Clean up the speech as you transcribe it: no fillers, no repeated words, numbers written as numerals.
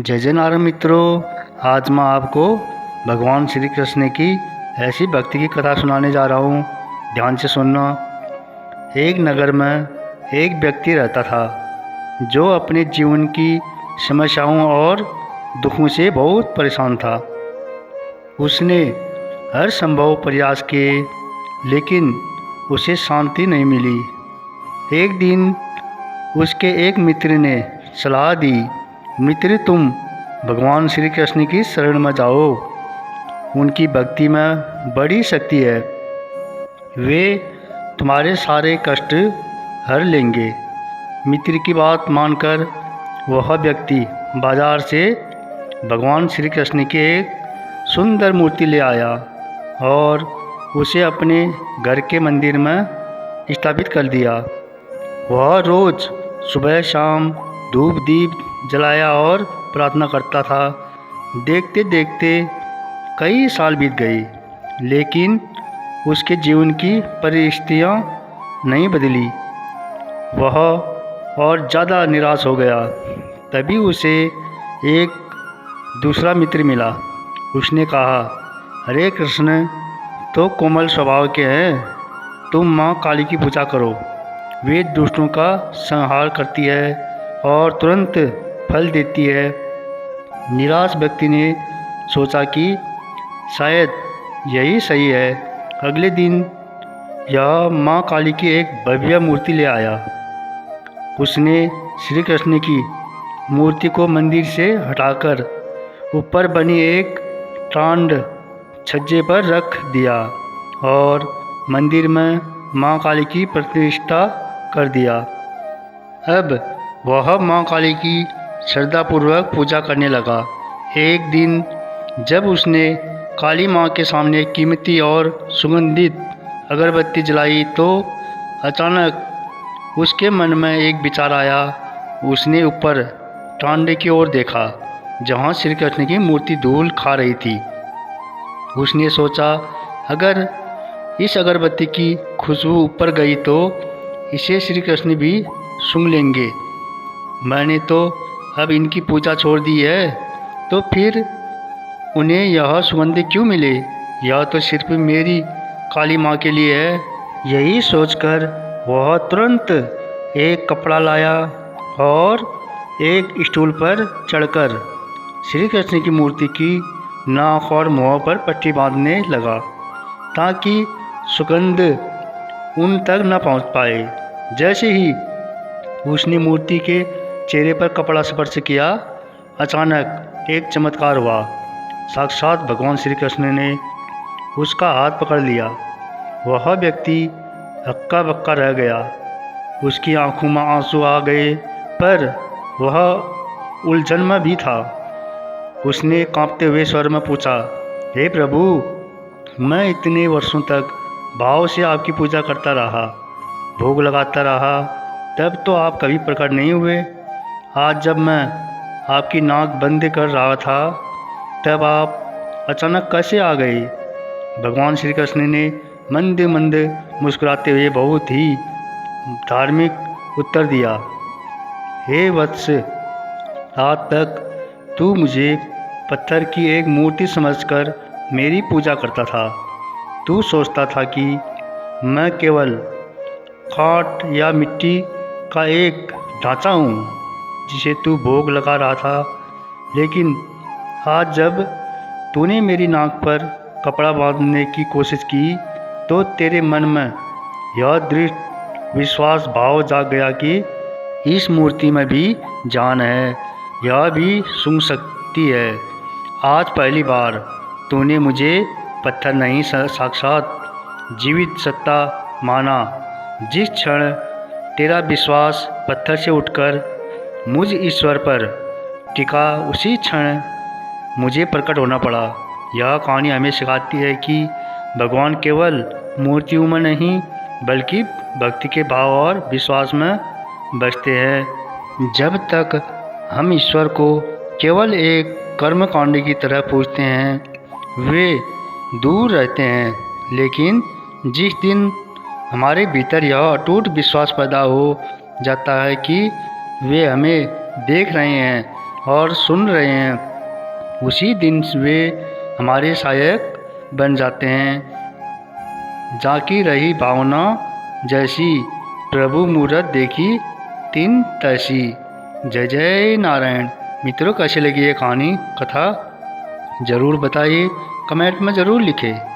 जय जय नारायण मित्रों। आज मैं आपको भगवान श्री कृष्ण की ऐसी भक्ति की कथा सुनाने जा रहा हूँ। ध्यान से सुनना। एक नगर में एक व्यक्ति रहता था जो अपने जीवन की समस्याओं और दुखों से बहुत परेशान था। उसने हर संभव प्रयास किए लेकिन उसे शांति नहीं मिली। एक दिन उसके एक मित्र ने सलाह दी, मित्र तुम भगवान श्री कृष्ण की शरण में जाओ, उनकी भक्ति में बड़ी शक्ति है, वे तुम्हारे सारे कष्ट हर लेंगे। मित्र की बात मानकर वह व्यक्ति बाजार से भगवान श्री कृष्ण की एक सुंदर मूर्ति ले आया और उसे अपने घर के मंदिर में स्थापित कर दिया। वह रोज़ सुबह शाम धूप दीप जलाया और प्रार्थना करता था। देखते देखते कई साल बीत गए लेकिन उसके जीवन की परिस्थितियाँ नहीं बदली। वह और ज़्यादा निराश हो गया। तभी उसे एक दूसरा मित्र मिला। उसने कहा, हरे कृष्ण तो कोमल स्वभाव के हैं, तुम माँ काली की पूजा करो, वे दुष्टों का संहार करती है और तुरंत फल देती है। निराश व्यक्ति ने सोचा कि शायद यही सही है। अगले दिन यह माँ काली की एक भव्य मूर्ति ले आया। उसने श्री कृष्ण की मूर्ति को मंदिर से हटाकर ऊपर बनी एक टांड छज्जे पर रख दिया और मंदिर में माँ काली की प्रतिष्ठा कर दिया। अब वह माँ काली की श्रद्धापूर्वक पूजा करने लगा। एक दिन जब उसने काली माँ के सामने कीमती और सुगंधित अगरबत्ती जलाई तो अचानक उसके मन में एक विचार आया। उसने ऊपर टांडे की ओर देखा जहाँ श्री कृष्ण की मूर्ति धूल खा रही थी। उसने सोचा, अगर इस अगरबत्ती की खुशबू ऊपर गई तो इसे श्री कृष्ण भी सूंघ लेंगे। मैंने तो अब इनकी पूजा छोड़ दी है तो फिर उन्हें यह सुगंध क्यों मिले? यह तो सिर्फ मेरी काली माँ के लिए है। यही सोचकर वह तुरंत एक कपड़ा लाया और एक स्टूल पर चढ़कर श्री कृष्ण की मूर्ति की नाक और मुँह पर पट्टी बांधने लगा ताकि सुगंध उन तक न पहुंच पाए। जैसे ही उसने मूर्ति के चेहरे पर कपड़ा स्पर्श किया, अचानक एक चमत्कार हुआ। साक्षात भगवान श्री कृष्ण ने उसका हाथ पकड़ लिया। वह व्यक्ति हक्का बक्का रह गया। उसकी आंखों में आंसू आ गए पर वह उलझन में भी था। उसने कांपते हुए स्वर में पूछा, हे प्रभु, मैं इतने वर्षों तक भाव से आपकी पूजा करता रहा, भोग लगाता रहा, तब तो आप कभी प्रकट नहीं हुए। आज जब मैं आपकी नाक बंद कर रहा था तब आप अचानक कैसे आ गए? भगवान श्री कृष्ण ने मंद मंद मुस्कुराते हुए बहुत ही धार्मिक उत्तर दिया, हे वत्स, आज तक तू मुझे पत्थर की एक मूर्ति समझकर मेरी पूजा करता था। तू सोचता था कि मैं केवल काठ या मिट्टी का एक ढांचा हूँ जिसे तू भोग लगा रहा था। लेकिन आज जब तूने मेरी नाक पर कपड़ा बांधने की कोशिश की तो तेरे मन में यह दृढ़ विश्वास भाव जाग गया कि इस मूर्ति में भी जान है, यह भी सूंघ सकती है। आज पहली बार तूने मुझे पत्थर नहीं साक्षात जीवित सत्ता माना। जिस क्षण तेरा विश्वास पत्थर से उठकर मुझ ईश्वर पर टिका, उसी क्षण मुझे प्रकट होना पड़ा। यह कहानी हमें सिखाती है कि भगवान केवल मूर्तियों में नहीं बल्कि भक्ति के भाव और विश्वास में बसते हैं। जब तक हम ईश्वर को केवल एक कर्मकांड की तरह पूजते हैं वे दूर रहते हैं, लेकिन जिस दिन हमारे भीतर यह अटूट विश्वास पैदा हो जाता है कि वे हमें देख रहे हैं और सुन रहे हैं, उसी दिन वे हमारे सहायक बन जाते हैं। जाकी रही भावना जैसी, प्रभु मूरत देखी तीन तैसी। जय जय नारायण। मित्रों, कैसे लगी ये कहानी कथा ज़रूर बताइए, कमेंट में ज़रूर लिखें।